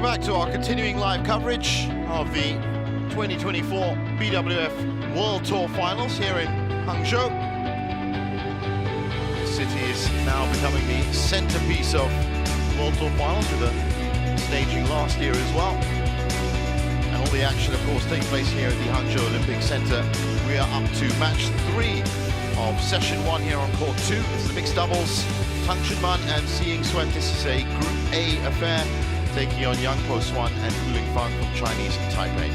back to our continuing live coverage of the 2024 BWF World Tour Finals here in Hangzhou. The city is now becoming the centerpiece of World Tour Finals, with a staging last year as well. And all the action, of course, taking place here at the Hangzhou Olympic Center. We are up to match 3 of session 1 here on court 2. It's the mixed doubles, Sudirman and Po-Hsuan. This is a Group A affair, taking on young Po-Hsuan and Fan from Chinese Taipei.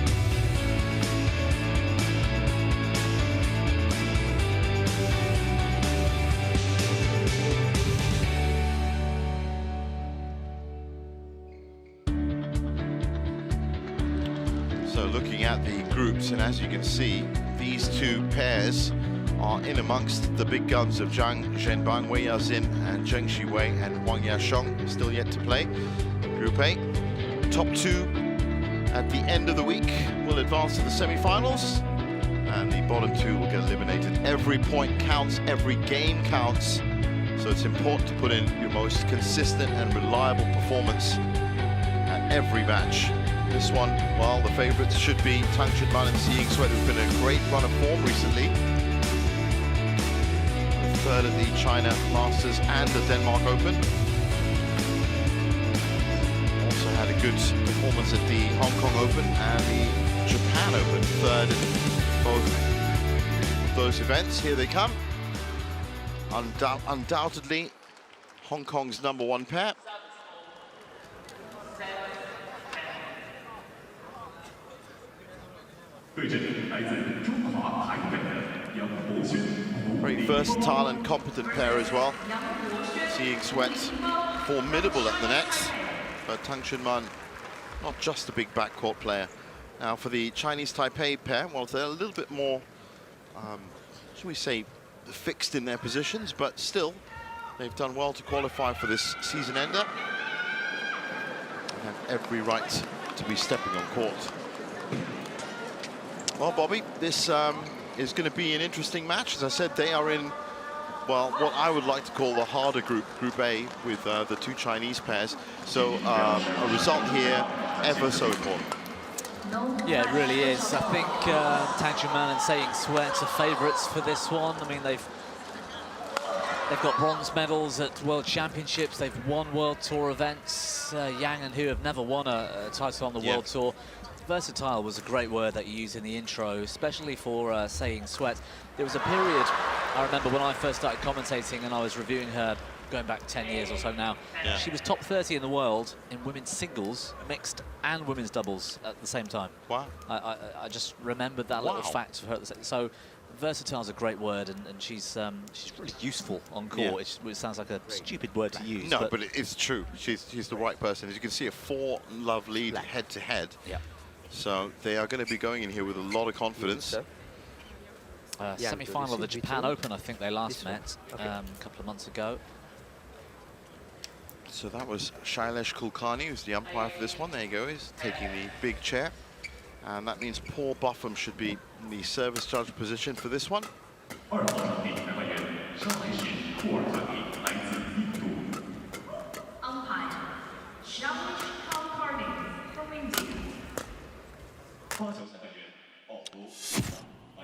So looking at the groups, and as you can see, these two pairs are in amongst the big guns of Zhang Zhenbang, Wei Yazin and Zheng Xiwei, and Wang Yashong still yet to play. Group A. Top 2 at the end of the week will advance to the semi-finals, and the bottom 2 will get eliminated. Every point counts, every game counts, so it's important to put in your most consistent and reliable performance at every match. This one, well, the favourites should be Tang and Po-Hsuan, who've been in a great run of form recently. Third at the China Masters and the Denmark Open. Also had a good performance at the Hong Kong Open and the Japan Open. Third in both of those events. Here they come. Undoubtedly, Hong Kong's #1 pair. Very versatile and competent pair as well. Po-Hsuan formidable at the nets, but Tang Zhenbang not just a big backcourt player. Now for the Chinese Taipei pair, well, they're a little bit more, shall we say, fixed in their positions, but still, they've done well to qualify for this season ender. They have every right to be stepping on court. Well, Bobby, this is going to be an interesting match. As I said, they are in, well, what I would like to call the harder group, Group A, with the 2 Chinese pairs. So a result here, ever so important. Yeah, it really is. I think Tang Zhenbang and Po-Hsuan are favourites for this one. I mean, they've got bronze medals at World Championships. They've won World Tour events. Yang and Hu have never won a title on the World Tour. Versatile was a great word that you used in the intro, especially for Po-Hsuan. There was a period, I remember when I first started commentating and I was reviewing her going back 10 years or so now. Yeah. She was top 30 in the world in women's singles, mixed and women's doubles at the same time. Wow. I just remembered that little fact of her. So versatile is a great word, and she's really useful on court. It sounds like a stupid word to use. No, but it's true. She's the right person. As you can see, a 4-love lead head-to-head. Yeah. So they are going to be going in here with a lot of confidence. Semi-final of the Japan Open, I think they last met a couple of months ago. So that was Shailesh Kulkarni, who's the umpire for this one. There you go, he's taking the big chair. And that means Paul Buffum should be in the service judge position for this one.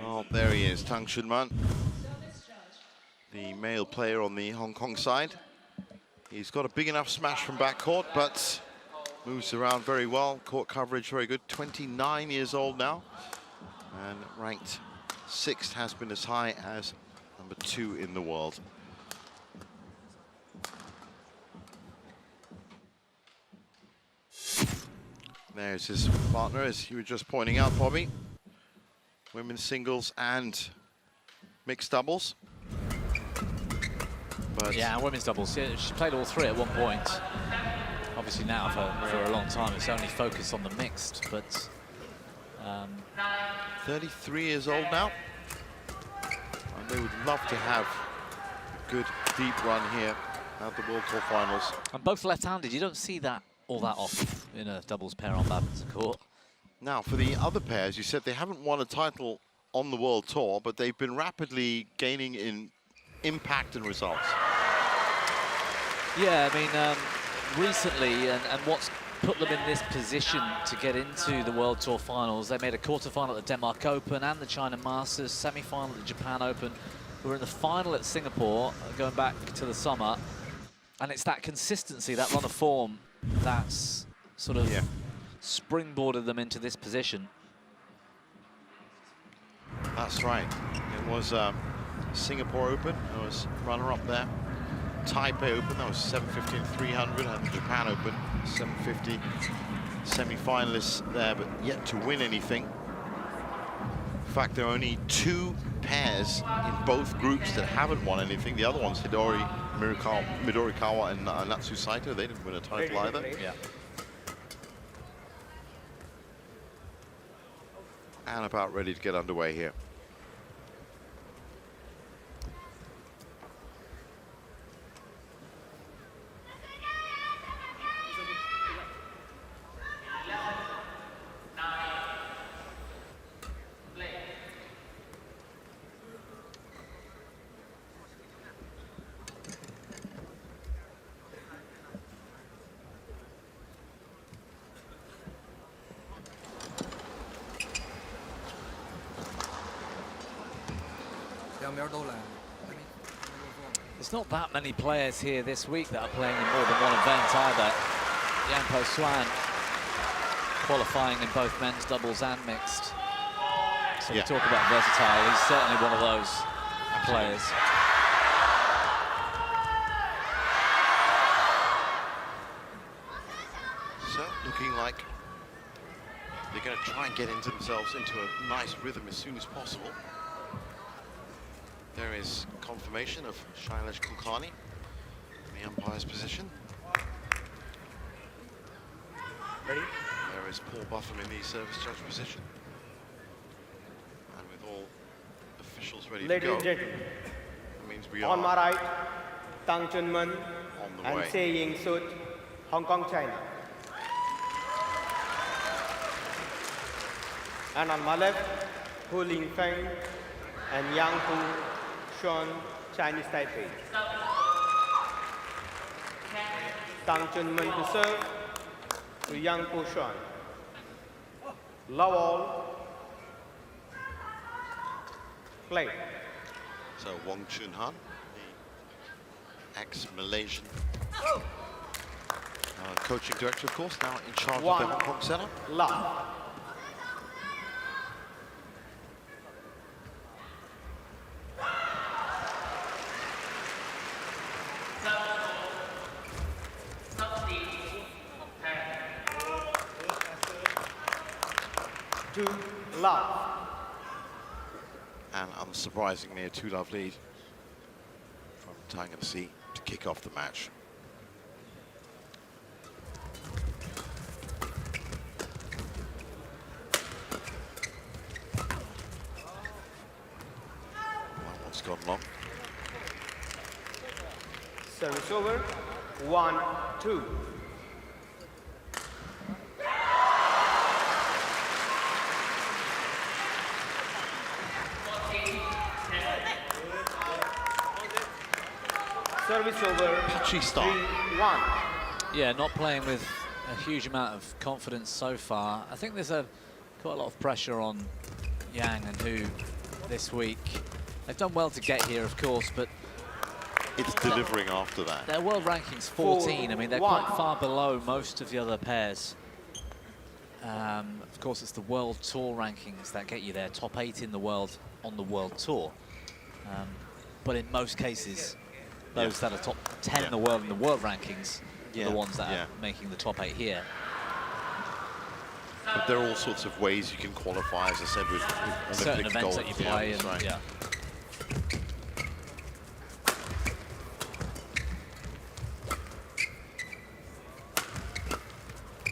Oh, there he is, Tang Zhenbang, the male player on the Hong Kong side. He's got a big enough smash from backcourt, but moves around very well. Court coverage very good. 29 years old now, and ranked 6th, has been as high as #2 in the world. There's his partner, as you were just pointing out, Bobby. Women's singles and mixed doubles. But yeah, women's doubles. She played all 3 at one point. Obviously now for a long time it's only focused on the mixed, but 33 years old now, and they would love to have a good deep run here at the World Tour Finals. And both left-handed. You don't see that all that often in a doubles pair on badminton court. Now for the other pairs, you said they haven't won a title on the World Tour, but they've been rapidly gaining in impact and results. Yeah, I mean, recently, and what's put them in this position to get into the World Tour finals. They made a quarter-final at the Denmark Open and the China Masters, semi-final at the Japan Open. We were in the final at Singapore, going back to the summer. And it's that consistency, that run of form, that's sort of springboarded them into this position. That's right. It was Singapore Open. It was runner-up there. Taipei Open, that was 750 and 300, and the Japan Open, 750. Semi-finalists there, but yet to win anything. In fact, there are only 2 pairs in both groups that haven't won anything. The other ones, Midorikawa and Natsu Saito, they didn't win a title either. Yeah. And about ready to get underway here. There's not that many players here this week that are playing in more than one event either. Po-Hsuan qualifying in both men's doubles and mixed. So we talk about versatile, he's certainly one of those players. So looking like they're going to try and get themselves into a nice rhythm as soon as possible. There is confirmation of Shailesh Kulkarni in the umpire's position. Ready? There is Paul Buffum in the service judge position. And with all officials ready Ladies to go, and gentlemen, it means we on my are right, Tang on the and way. Se Ying Sud, Hong Kong, China. And on my left, Hu Lingfeng and Yang Po-Hsuan, Chinese Taipei. Tang Chunman to serve to Yang Po-Hsuan. Love all. Play. So Wong Chun Han, the ex-Malaysian coaching director, of course, now in charge of the Hong Kong Center. Love. To love. And unsurprisingly, a 2-love lead from Tang and C to kick off the match. That one's gone long. Service over. 1-2. Service over. Patchy start. 3-1. Yeah, not playing with a huge amount of confidence so far. I think there's quite a lot of pressure on Yang and Hu this week. They've done well to get here, of course, but It's delivering after that. their world ranking's 14. I mean, they're quite 4-1. far below most of the other pairs. Of course, it's the World Tour rankings that get you there, top 8 in the world on the World Tour. But in most cases, those that are top 10 in the world in the world rankings are the ones that are making the top 8 here. But there are all sorts of ways you can qualify, as I said, with Certain Olympic events gold. that you play, that's and right.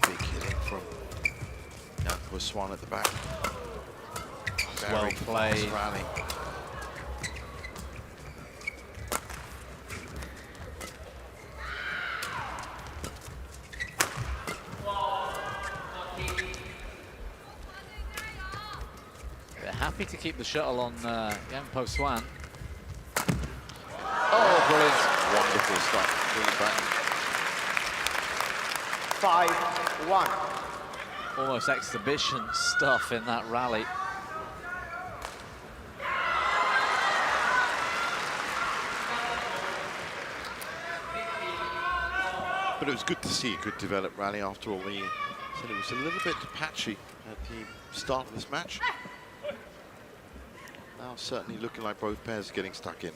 Big hitting from Po-Hsuan at the back. Well Very played. fast rally. They're happy to keep the shuttle on young Po-Hsuan. Oh, brilliant. Wonderful start. Bring it back. 5-1. Almost exhibition stuff in that rally. But it was good to see a good developed rally after all. He said it was a little bit patchy at the start of this match. Now certainly looking like both pairs are getting stuck in.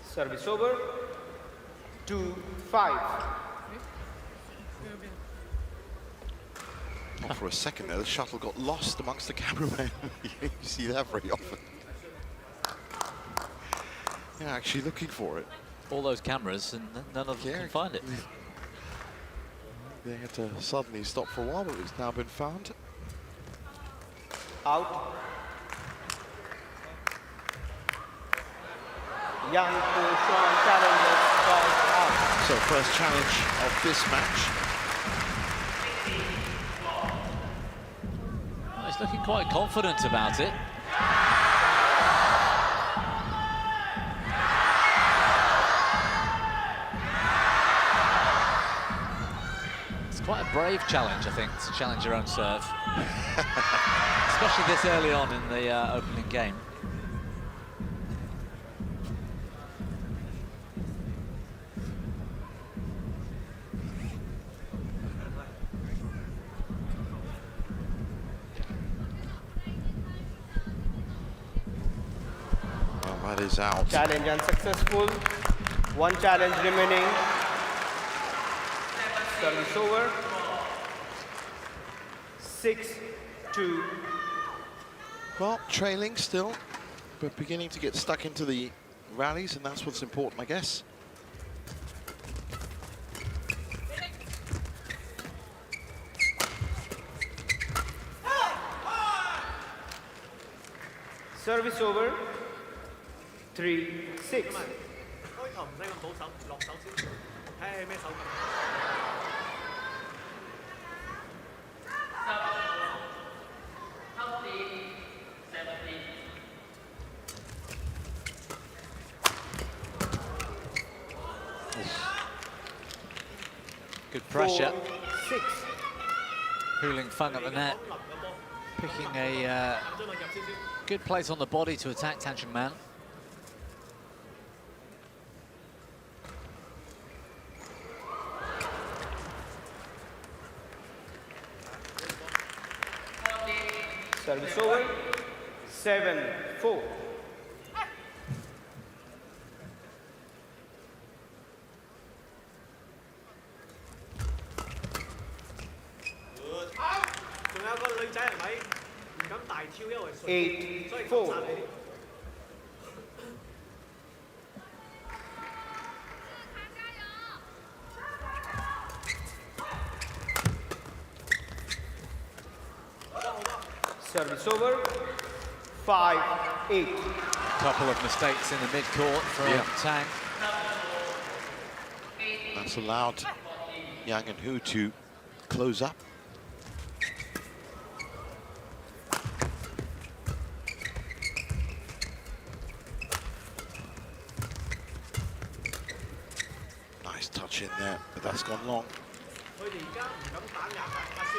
Service over. 2-5. Oh, for a second there, the shuttle got lost amongst the cameramen. You see that very often. Yeah, actually looking for it. All those cameras and none of them can find it. They had to suddenly stop for a while, but it's now been found. Out. Young Po-Hsuan challenges called out. So first challenge of this match. Well, he's looking quite confident about it. It's quite a brave challenge, I think, to challenge your own serve. Especially this early on in the opening game. That is out. Challenge unsuccessful. One challenge remaining. Service over. 6-2. Well, trailing still, but beginning to get stuck into the rallies, and that's what's important, I guess. Service over. 3-6. Good pressure. 4-6. Hu Feng at the net, picking a good place on the body to attack Tang Man. Service over. 7-4. Eight, 4. Service over. 5-8. Couple of mistakes in the mid-court from Tang. That's allowed Yang and Hu to close up. Nice touch in there, but that's gone long.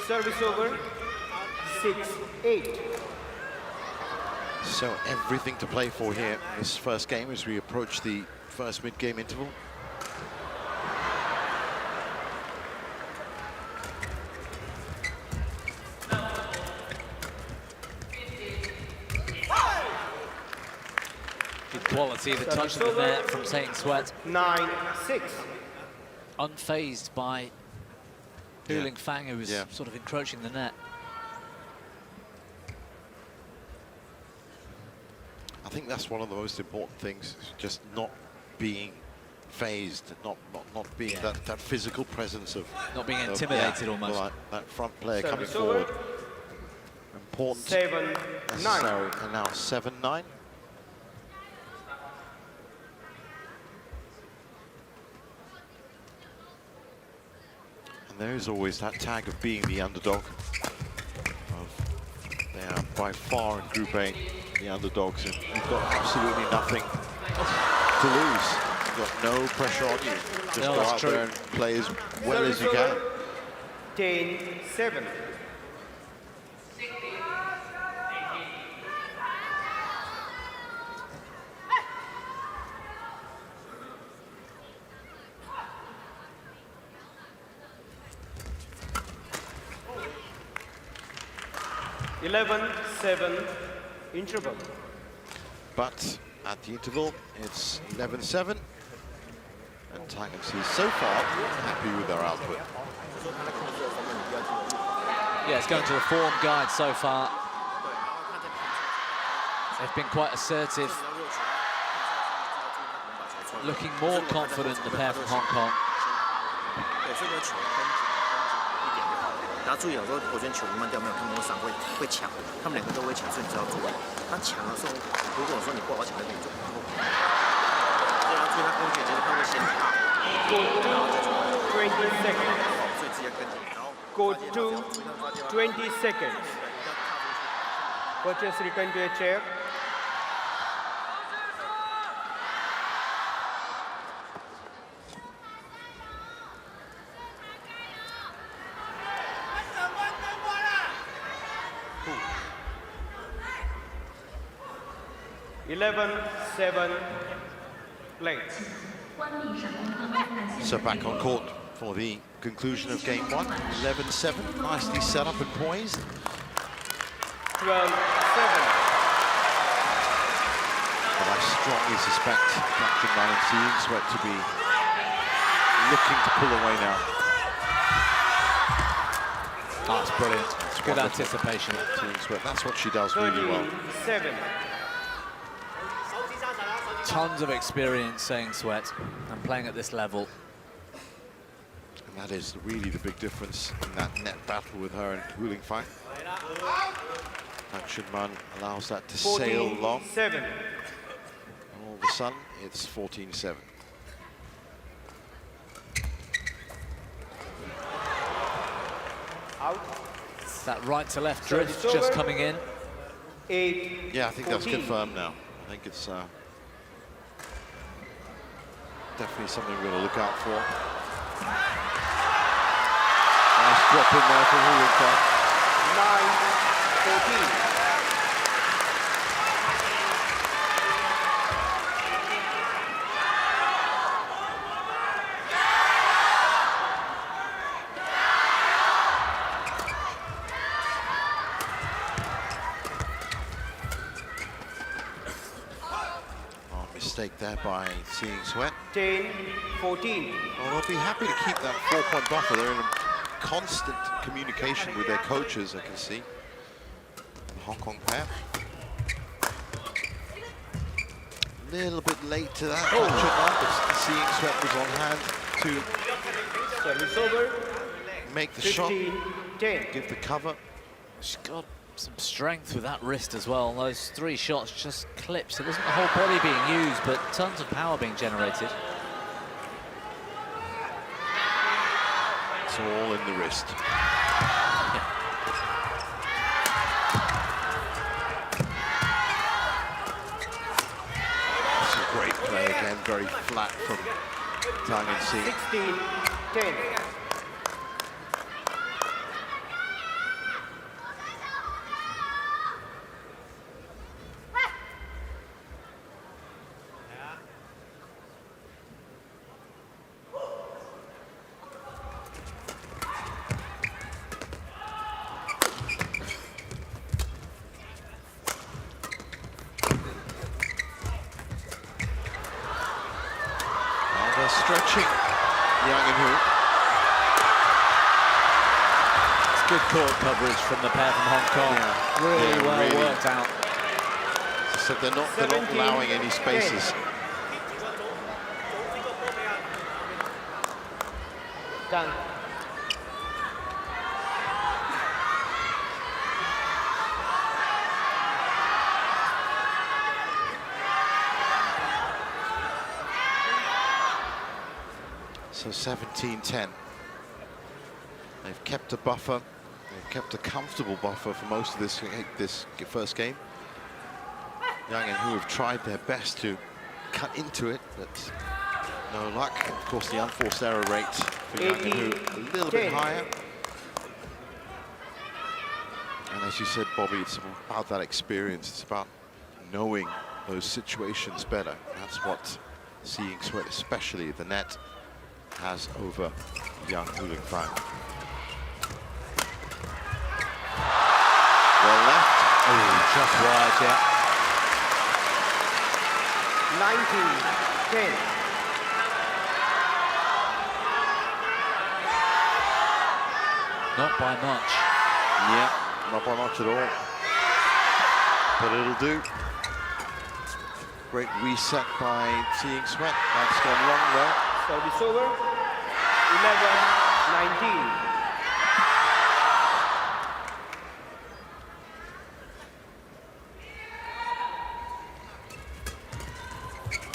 Service over. 6-8. So everything to play for here in this first game as we approach the first mid-game interval. Good quality, the touch of the net from Tang. 9-6. Unfazed by Hu Feng, who was sort of encroaching the net. I think that's one of the most important things, just not being phased, not being that physical presence of... Not being intimidated almost. Well, that front player Service coming forward. over. Important, 7-9. necessary, and now 7-9. And there is always that tag of being the underdog, of They are by far in Group A, the underdogs, and you've got absolutely nothing to lose. You've got no pressure on you. Just go out there and play as well as you can. 10-7. Interval. But at the interval, it's 11-7. And Tang so far happy with their output. Yeah, it's going to a form guide so far. They've been quite assertive. Looking more confident, the pair from Hong Kong. 大家注意有时候我觉得球慢掉没有他们会闪会抢，他们两个都会抢，所以你只要注意。他抢的时候，如果说你不好抢，就可以做。所以要注意他攻击，其实他会先打，然后再出来。20 seconds. 所以直接跟进，然后 Go to 20 seconds. Coaches return to a chair. So back on court for the conclusion of game one. 11-7, nicely set up and poised. 12-7. But I strongly suspect Captain Man and Seeing Sweat to be looking to pull away now. Oh, that's brilliant. That's good wonderful. anticipation. Seeing Sweat, that's what she does really well. 13-7. Tons of experience, saying Sweat, and playing at this level. And that is really the big difference in that net battle with her and Hu Fang. Action Man allows that to sail long. 14-7. And all of a sudden, it's 14-7. Out. That right to left drift just coming in. 8. Yeah, I think that's 14. confirmed now. I think it's definitely something we're going to look out for. Nice drop in there from Hu Fang. 9-14. Mistake there by Seeing Sweat. 10-14. Well, they'll be happy to keep that 4-point buffer. They're in constant communication with their coaches, I can see. The Hong Kong pair. A little bit late to that. But Seeing Sweat was on hand to Service over. make the shot, 15-10. give the cover. She's got some strength with that wrist as well. Those three shots just clips. It wasn't the whole body being used, but tons of power being generated. It's all in the wrist. That's a great play again, very flat from Tang and Si. 16-10. Stretching Yang and Hu. It's good court coverage from the pair from Hong Kong. Yeah. Really well really. worked out. So they're not allowing any spaces. Done. So 17-10. They've kept a buffer. They've kept a comfortable buffer for most of this first game. Yang and Hu have tried their best to cut into it, but no luck. Of course, the unforced error rate for Yang and Hu a little bit higher. And as you said, Bobby, it's about that experience. It's about knowing those situations better. That's what Seeing Sweat, especially the net, has over Yang Hu-Fang. Well left. Oh, just wide, yeah. 19-10. Not by much. Yeah, not by much at all. But it'll do. Great reset by Seeing Sweat. That's gone long though. Service over. 11-19.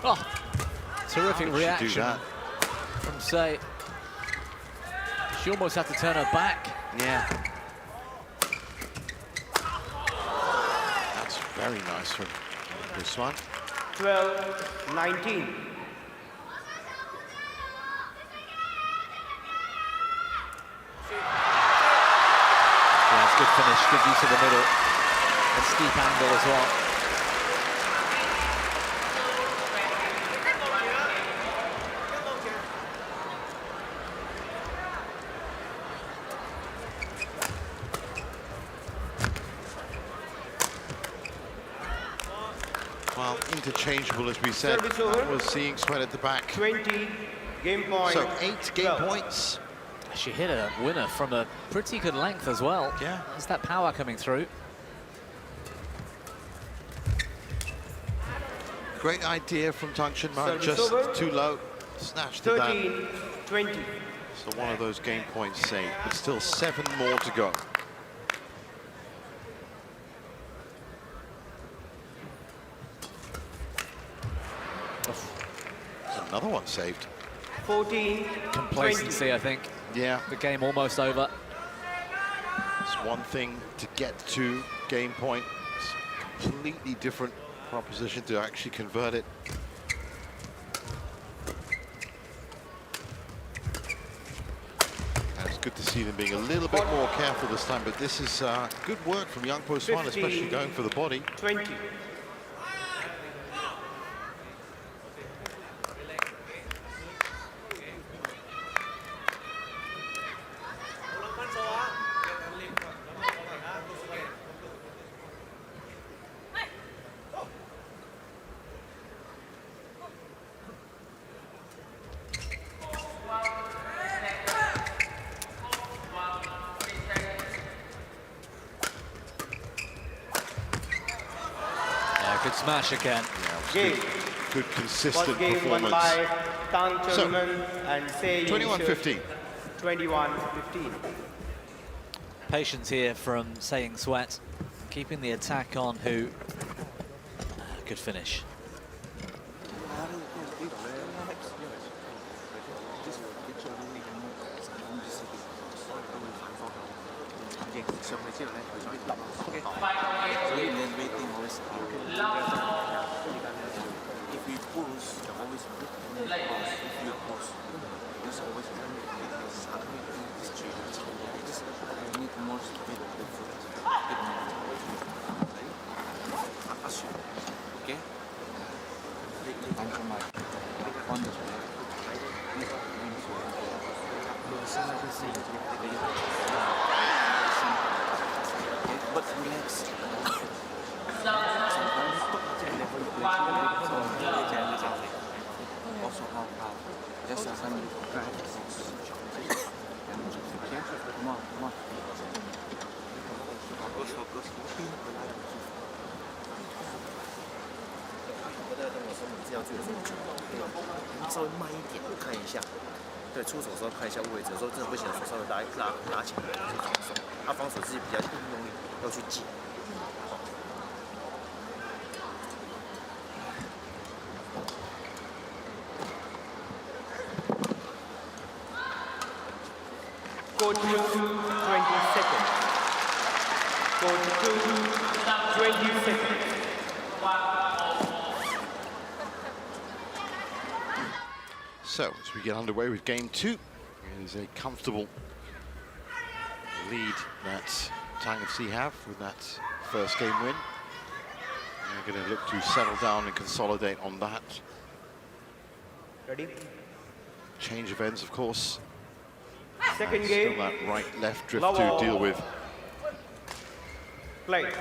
Oh, terrific How did she do reaction that? from Sei. She almost had to turn her back. Yeah. That's very nice from Po-Hsuan. 12-19. Yeah, it's good finish, good use of the middle. A steep angle as well. Well, interchangeable, as we said. Service over. That was Seeing Sweat at the back. 20. Game point. So 8 game 12. points. She hit a winner from a pretty good length as well. Yeah. There's that power coming through. Great idea from Tang Chunman, Service just over. too low. Snatched it down. 13-20. So one of those game points saved, but still 7 more to go. There's another one saved. 14. Complacency, I think. Yeah, The game almost over. it's one thing to get to game point. It's a completely different proposition to actually convert it. And it's good to see them being a little bit more careful this time, but this is good work from young Po-Hsuan, especially going for the body. 20. Good smash again. Game. Good consistent First game won performance. by Tang So, Chunman and Sei 21-15. 21-15. Patience here from Seeing Sweat, keeping the attack on Hu. Good finish. If we push, you always put and then pause. If you pause, just always just need more speed of the foot. Okay? But relax. Also how just as I'm come on. Focus. 我在动的时候，你是要注意什么？稍微慢一点看一下，对，出手的时候看一下位置，有时候真的不行，手稍微拉起来，就防守。他防守自己比较硬用力，要去紧。 Coach, 20 seconds. So, as we get underway with game 2, it is a comfortable lead that Tang FC have with that first game win. They're going to look to settle down and consolidate on that. Ready? Change of ends, of course. Second Still game. that right-left drift Love to all. deal with. Play.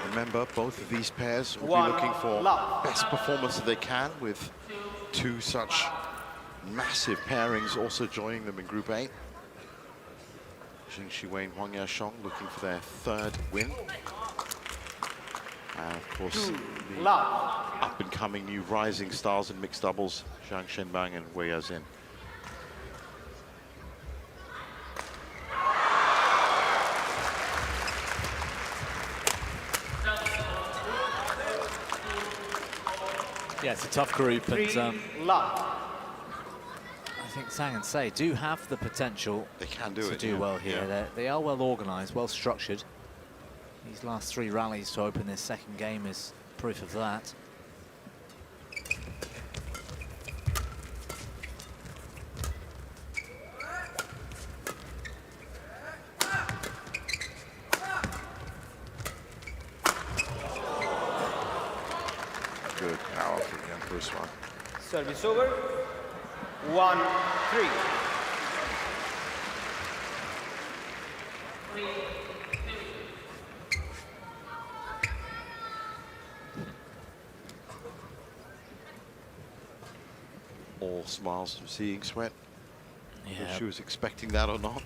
Remember, both of these pairs will One be looking for love. best performance that they can, with two such massive pairings also joining them in Group A. Zheng Xiwei and Wang Yashong looking for their third win. And of course, the Love. up-and-coming new rising stars in mixed doubles, Zhang Shenbang and Wei Yazin. Yeah, it's a tough group, and 3 love. I think Tang and Sei do have the potential They can do to it, do yeah. well here. Yeah. They are well organised, well structured. These last 3 rallies to open this second game is proof of that. Good power from young Po-Hsuan. Service over. 1-3. All smiles from seeing Sweat. Yeah. Whether she was expecting that or not.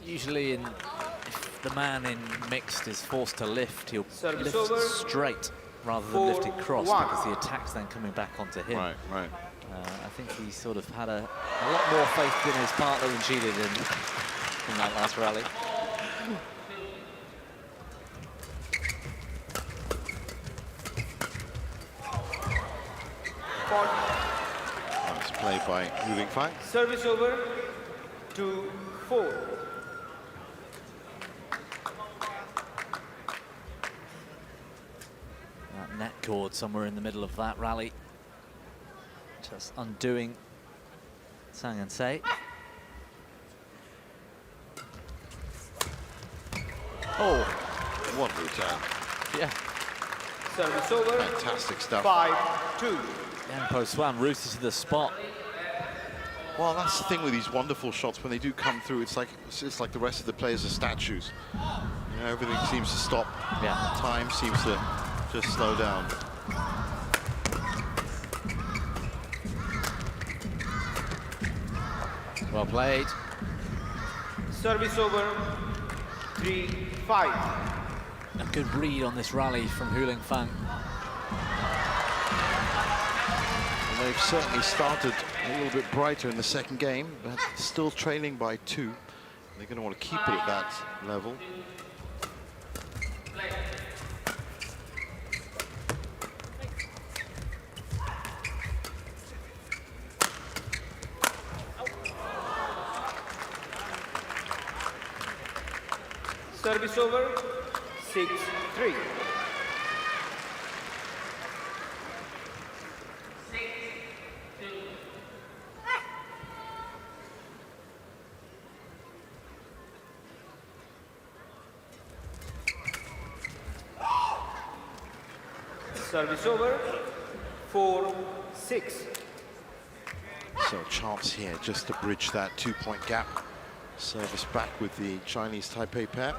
Usually, if the man in mixed is forced to lift, he'll Service lift over. straight rather than lift it cross, 4-1. because the attack's then coming back onto him. Right, right. I think he sort of had a lot more faith in his partner than she did in that last rally. Nice play by Hu Lingfang. Service over. 2-4. That net cord somewhere in the middle of that rally, just undoing Tang and Sei. Oh, What a return. yeah. Service over. Fantastic stuff. 5-2. And Po-Hsuan rooted to the spot. Well, that's the thing with these wonderful shots. When they do come through, it's like the rest of the players are statues. You know, everything seems to stop. Yeah. Time seems to just slow down. Well played. Service over. 3-5. A good read on this rally from Hu Lingfang. And they've certainly started a little bit brighter in the second game, but still trailing by 2. They're going to want to keep it at that level. Service over. 6-3. Service over. 4-6. So a chance here just to bridge that 2-point gap. Service back with the Chinese Taipei pair.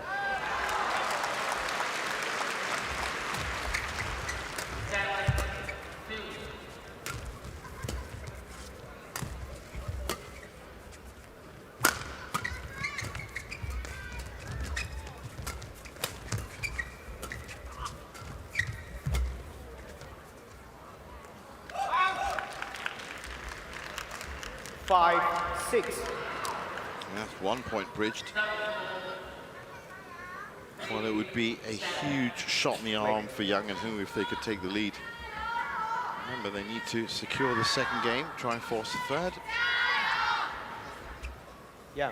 Five, 6. That's 1 point bridged. Well, it would be a huge shot in the arm for Yang and Hu if they could take the lead. Remember, they need to secure the second game, try and force the third. Yeah.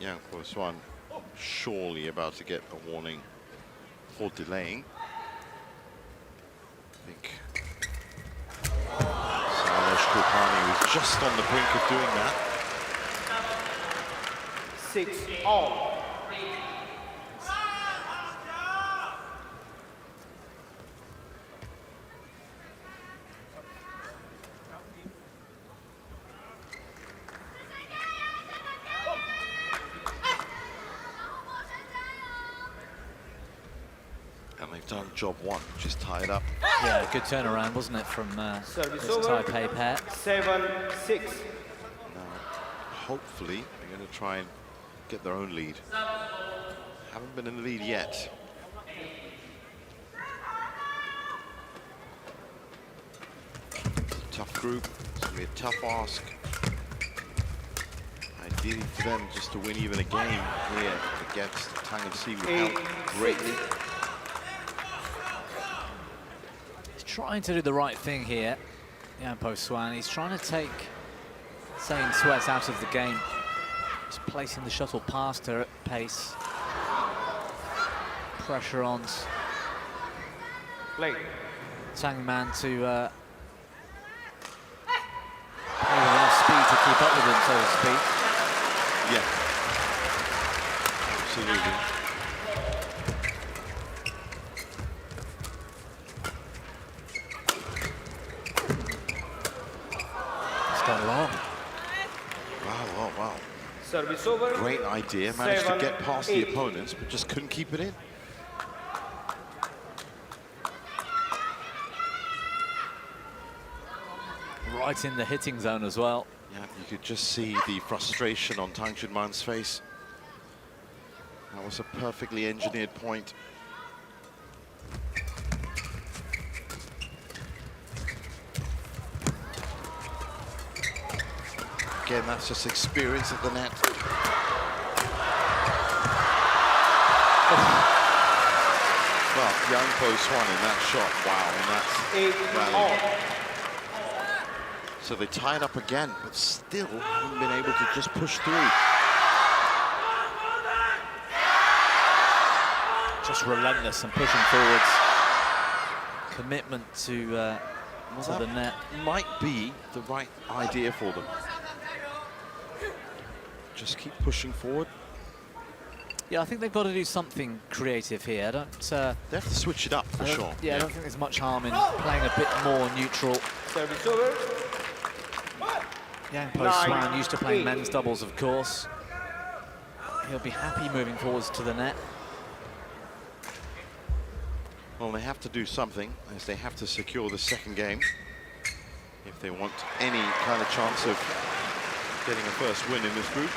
Yang Po-Hsuan surely about to get a warning for delaying. I think Sailesh Kulkarni was just on the brink of doing that. 6-all. And they've done job one, just tie it up. Yeah, good turnaround, wasn't it, from this Taipei pair? 7-6. Now, hopefully, they're going to try and get their own lead. Haven't been in the lead yet. Tough group. It's going to be a tough ask. Ideally for them just to win even a game here against Tang and Si would help greatly. He's trying to do the right thing here, Yang Po-Hsuan. He's trying to take Sayin Sweat out of the game. Just placing the shuttle past her at pace. Pressure on Tang Man to play with enough speed to keep up with him, so to speak. Yeah, absolutely. It's gone long. Wow, wow. Service over. Great idea. Managed to get past the 7-8. opponents, but just couldn't keep it in. Right in the hitting zone as well. Yeah, you could just see the frustration on Tang Junman's face. That was a perfectly engineered point. Again, that's just experience at the net. Well, Yang Po-Hsuan in that shot, wow, and that's 8-all. so they tied up again, but still haven't been able to just push through. Just relentless and pushing forwards. Commitment to the net. Might be the right idea for them. Just keep pushing forward. Yeah, I think they've got to do something creative here. I don't. They have to switch it up for sure. Yeah, I don't think there's much harm in playing a bit more neutral. Service over. Yang Po-Hsuan used to playing 9-8. men's doubles, of course. He'll be happy moving forwards to the net. Well, they have to do something, as they have to secure the second game if they want any kind of chance of getting a first win in this group.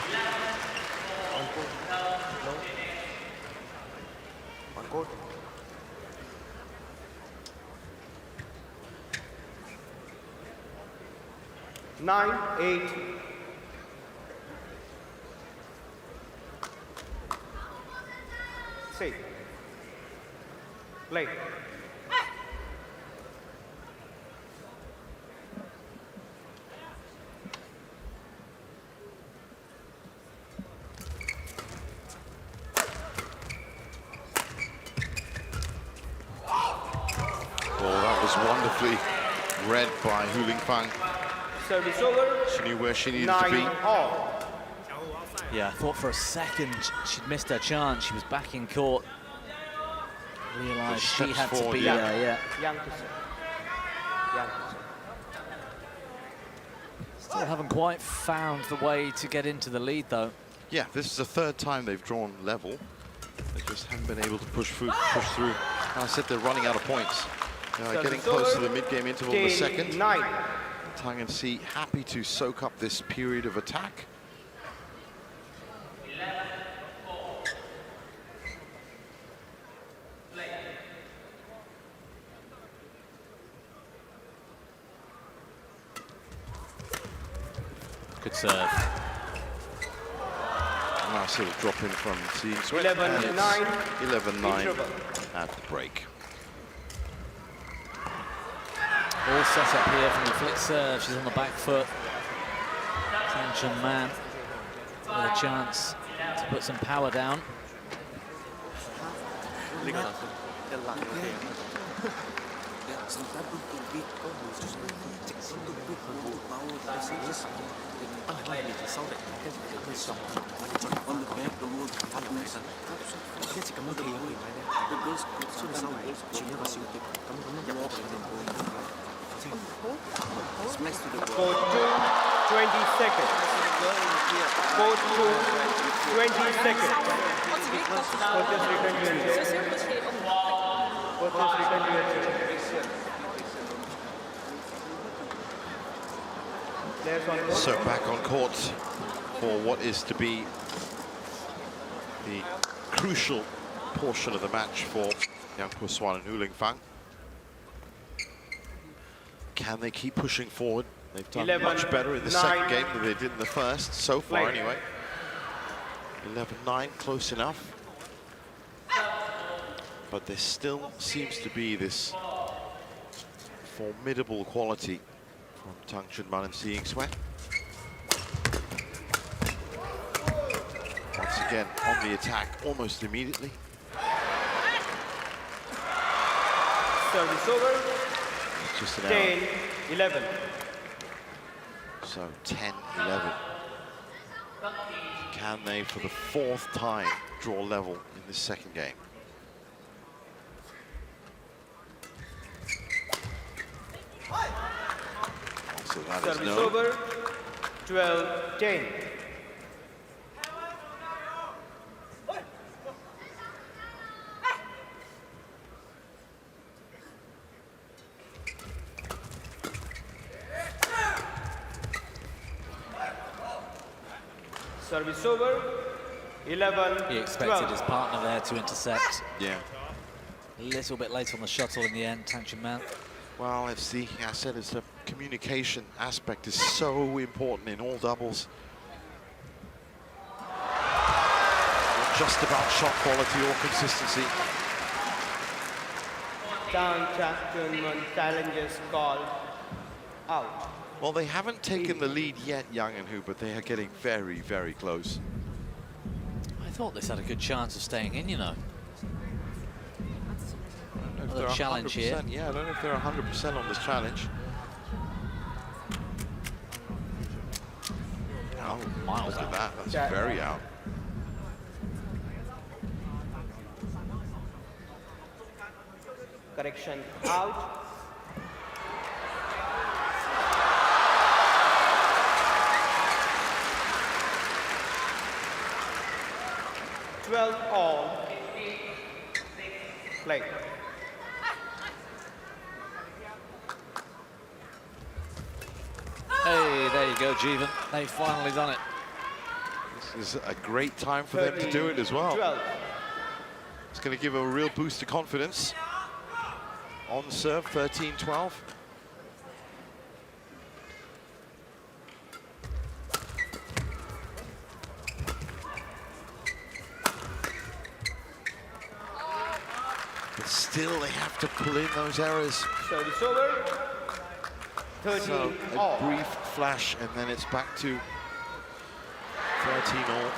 Nine, 8. Six. Play. Well, that was wonderfully read by Hu Lingfang. Service over. She knew where she needed to be. 9-all. Yeah, I thought for a second she'd missed her chance. She was back in court. Realised she steps had to forward, be yeah. there, yeah. Yang to serve. Yang to serve. Still haven't quite found the way to get into the lead, though. Yeah, this is the third time they've drawn level. They just haven't been able to push through. And I said they're running out of points. Getting close to the mid-game interval in the second. 9. Tang and Si happy to soak up this period of attack. Good serve. Nice little drop in from Si. 11-9. 11-9 at the break. All set up here from the flick serve. She's on the back foot. Tang Junman with a chance to put some power down. 呢個一辣咗嘅。Court 2, 20 seconds. Court 2, 20 seconds. Court is returned to your chair. Court is returned to your chair. Players on court. So back on court for what is to be the crucial portion of the match for young Po-Hsuan and Hu Lingfang. Can they keep pushing forward? They've done 11, much better in the 9. second game than they did in the first, so far Play. anyway. 11-9, close enough. But there still seems to be this formidable quality from Tang Junman and Po-Hsuan. Once again, on the attack almost immediately. Service over. Just an error. 10-11. So 10-11. Can they, for the fourth time, draw level in this second game? So that is Service no. over. 12-10. Service over. 11-12. He expected his partner there to intercept. Yeah. A little bit late on the shuttle in the end, Tang Junman. Well, it's the, I said, it's the communication aspect is so important in all doubles. Not just about shot quality or consistency. Tang Junman challenges called out. Well, they haven't taken the lead yet, Yang and Hu, but they are getting very, very close. I thought this had a good chance of staying in, you know. I don't know if Another they're challenge here. 100%. Yeah, I don't know if they're 100% on this challenge. Oh, miles look at out. that. That's Yeah. very out. Correction out. All. Play. Hey, there you go, Jeevan. They've finally done it. This is a great time for them to do it as well. 12. It's going to give a real boost to confidence. On serve, 13-12. But still, they have to pull in those errors. Service over. 13 So a all. brief flash, and then it's back to 13 all.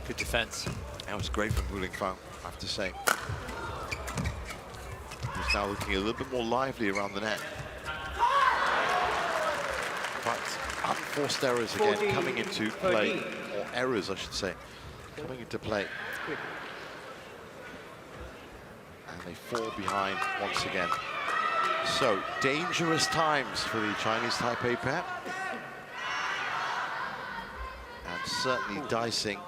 Good defense. That was great from Hu Lingfang, I have to say. He's now looking a little bit more lively around the net. But unforced errors again 14, coming into play, 13. or errors I should say, coming into play. And they fall behind once again. So, dangerous times for the Chinese Taipei pair. And certainly dicing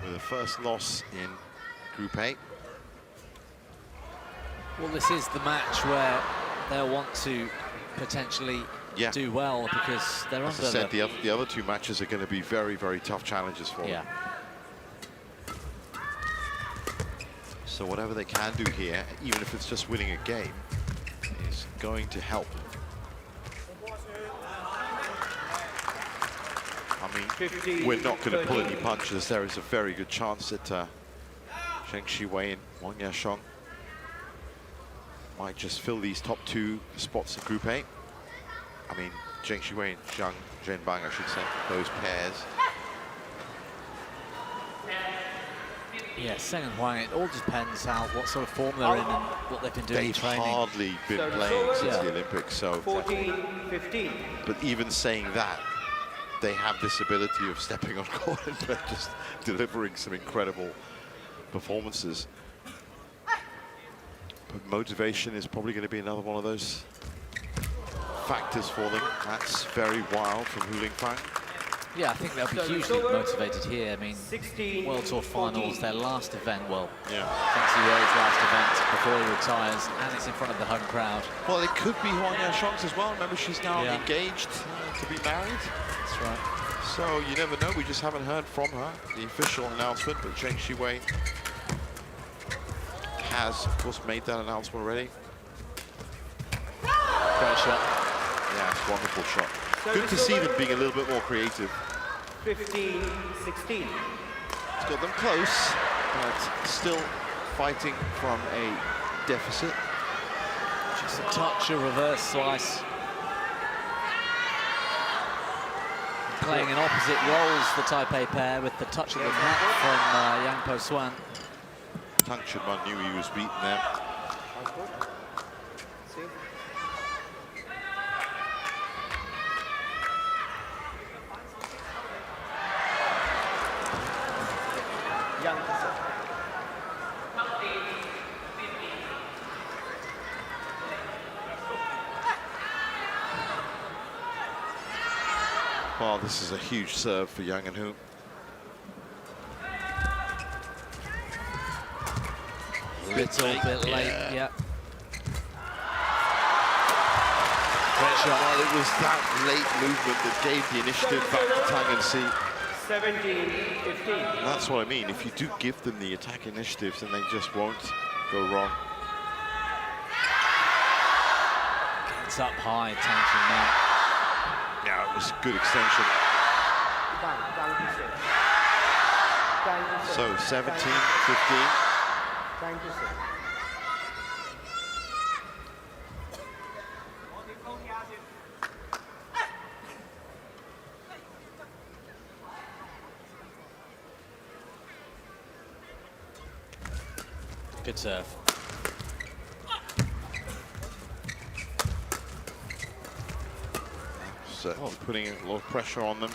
with a first loss in Group A. Well, this is the match where they'll want to potentially do well because they're As under I said, the other two matches are going to be very, very tough challenges for them. So whatever they can do here, even if it's just winning a game, is going to help. I'm I mean, we're not going to pull any punches. There is a very good chance that Zheng Xiwei and Wang Yashong might just fill these top 2 spots in Group A. I mean, Zheng Xiwei and Zhang Zhenbang, I should say, those pairs. Yeah, Seng and Huang, it all depends what sort of form they're in and what they've been doing in training. They've hardly been playing since the Olympics, so... 14-15. But even saying that, they have this ability of stepping on court and just delivering some incredible performances. But motivation is probably going to be another one of those factors for them. That's very wild from Hu Lingfang. Yeah, I think they'll be hugely motivated here. I mean, World Tour Finals, their last event, well, yeah, Zheng Xiwei's last event before he retires, and it's in front of the home crowd. Well, it could be Huang Yashong's as well. Remember, she's now engaged to be married. That's right. So you never know. We just haven't heard from her, the official announcement, but Zheng Xiwei has, of course, made that announcement already. Great shot. Yeah, it's a wonderful shot. Good to see them being a little bit more creative. 15-16. It's got them close, but still fighting from a deficit. Just a touch of reverse slice. Playing in opposite roles, the Taipei pair, with the touch of the net from Yang Po-Hsuan. Tang Chunman knew he was beaten there. Well, this is a huge serve for Yang and Hu. Little bit late, yeah. Great shot. Well, it was that late movement that gave the initiative back to Tang and Si. 17-15. That's what I mean. If you do give them the attack initiatives, then they just won't go wrong. Gets up high, Tang Chunman. Yeah, it was a good extension. So 17-15. Good serve. Certainly putting a lot of pressure on them,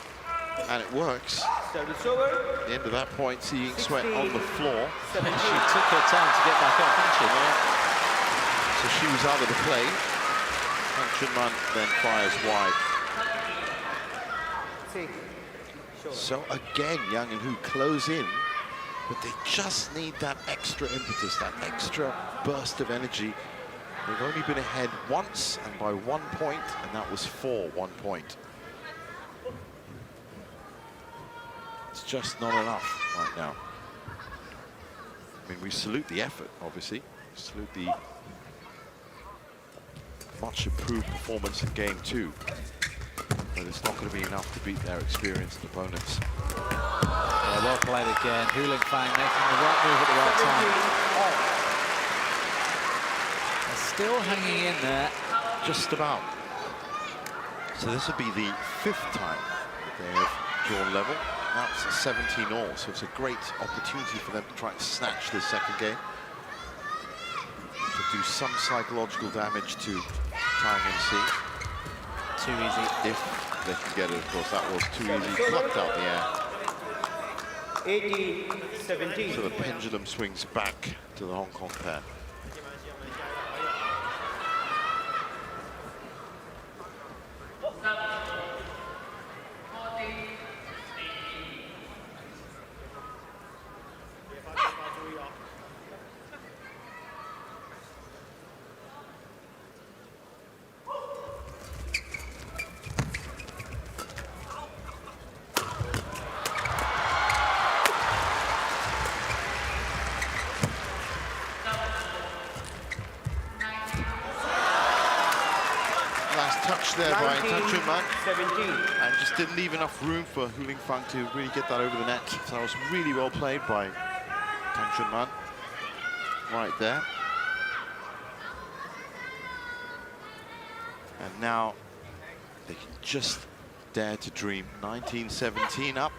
and it works. Service over. At the end of that point, seeing Sweat on the floor. She took her time to get back up, didn't she? So she was out of the play. Tang Chunman then fires wide. So again, Yang and Hu close in, but they just need that extra impetus, that extra burst of energy. They've only been ahead once, and by 1 point, and that was for 1 point. It's just not enough right now. I mean, we salute the effort, obviously. We salute the much improved performance in game 2. But it's not going to be enough to beat their experienced opponents. Yeah, well played again. Hu Lingfang making the right move at the right time. They're still hanging in there. Just about. So this would be the 5th time that they have drawn level. Now it's a 17 all, so it's a great opportunity for them to try and snatch this second game. To do some psychological damage to Tang and Si. Too easy. If they can get it, of course. That was too easy, plucked out the air. 18-17. So the pendulum swings back to the Hong Kong pair. Touch there by Tang Chunman, 17. and just didn't leave enough room for Hu Lingfang to really get that over the net. So that was really well played by Tang Chunman right there. And now they can just dare to dream. 19-17 up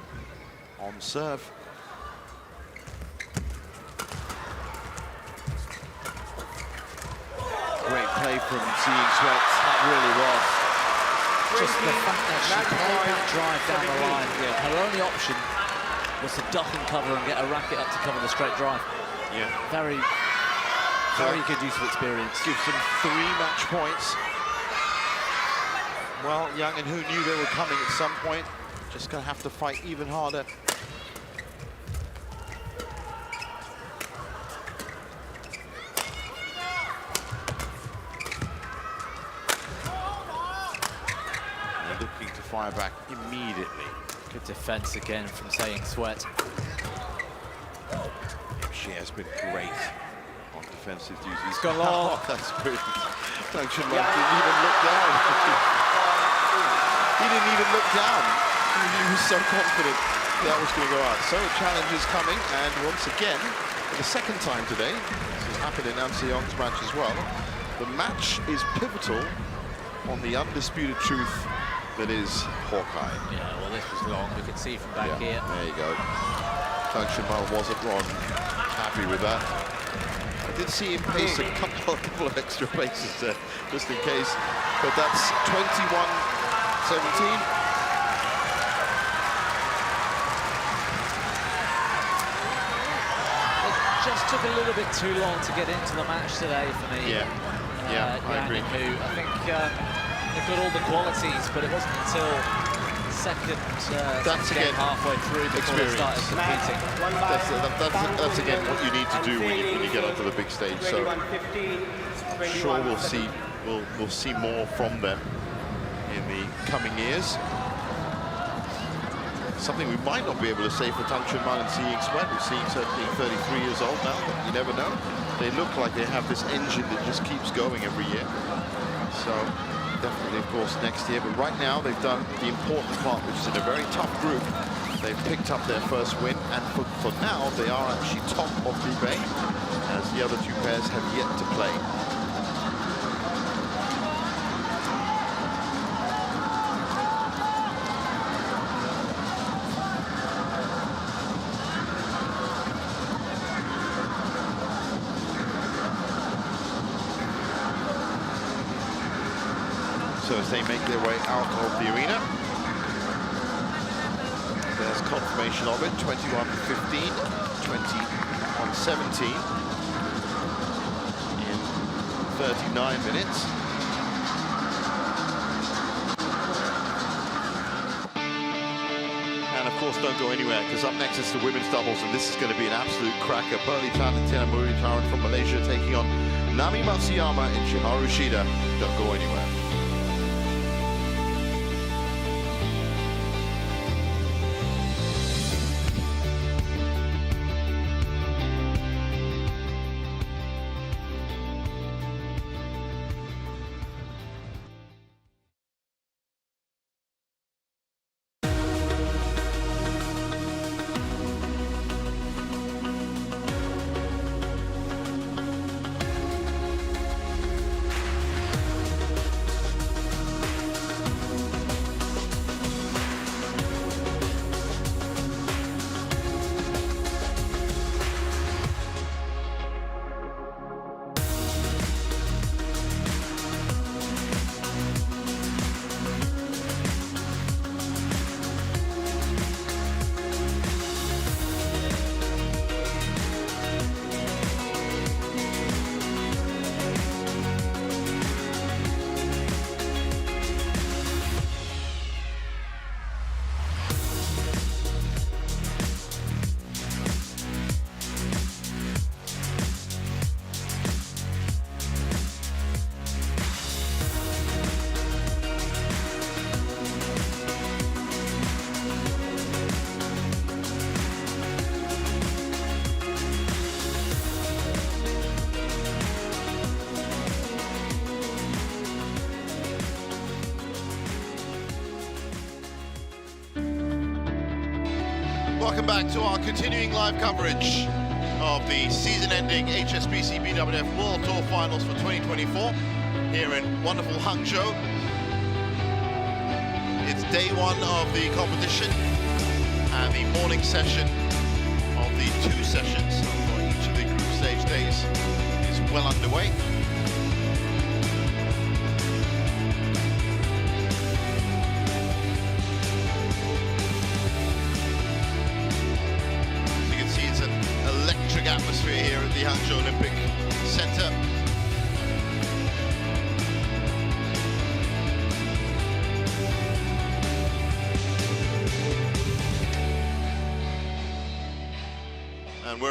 on serve. Great play from Seeing Sweat. That really was. Just the fact that she played that drive down the line. Yeah, her only option was to duck and cover and get a racket up to cover the straight drive. Yeah. Very good use of experience. Gives them 3 match points. Well, Yang and Hu knew they were coming at some point. Just gonna have to fight even harder. They're looking to fire back immediately. Good defense again from Saying Sweat. She has been great on defensive duties. Gone long. Oh, that's brilliant. Tang Chunman didn't even look down. He didn't even look down. He was so confident that was going to go out. So a challenge is coming, and once again, for the second time today, this has happened in An Se-young's match as well, the match is pivotal on the undisputed truth that is Hawkeye. Yeah, well, this was long. We could see from back here. There you go. Tang Chunman wasn't wrong. Happy with that. I did see him pace a couple of extra paces there, just in case. But that's 21-17. It just took a little bit too long to get into the match today for me. Yeah, I agree. Yang and Hu. I think they've got all the qualities, but it wasn't until second game halfway through before they started competing. That's again what you need to do when you get onto the big stage. So I'm sure we'll see more from them in the coming years. Something we might not be able to say for Tang Chunman and Seeing Sweat, who seem certainly 33 years old now, but you never know. They look like they have this engine that just keeps going every year. So definitely, of course, next year. But right now, they've done the important part, which is in a very tough group. They've picked up their first win, and for now, they are actually top of Group A, as the other 2 pairs have yet to play. So as they make their way out of the arena, there's confirmation of it, 21-15, 21-17 in 39 minutes. And of course, don't go anywhere, because up next is the women's doubles, and this is going to be an absolute cracker. Pearly Chan and Tina Muritaran from Malaysia taking on Nami Matsuyama and Chiharu Shida. Don't go anywhere. Welcome back to our continuing live coverage of the season-ending HSBC BWF World Tour Finals for 2024 here in wonderful Hangzhou. It's day one of the competition and the morning session of the two sessions for each of the group stage days is well underway. Atmosphere here at the Hangzhou Olympic Center. And we're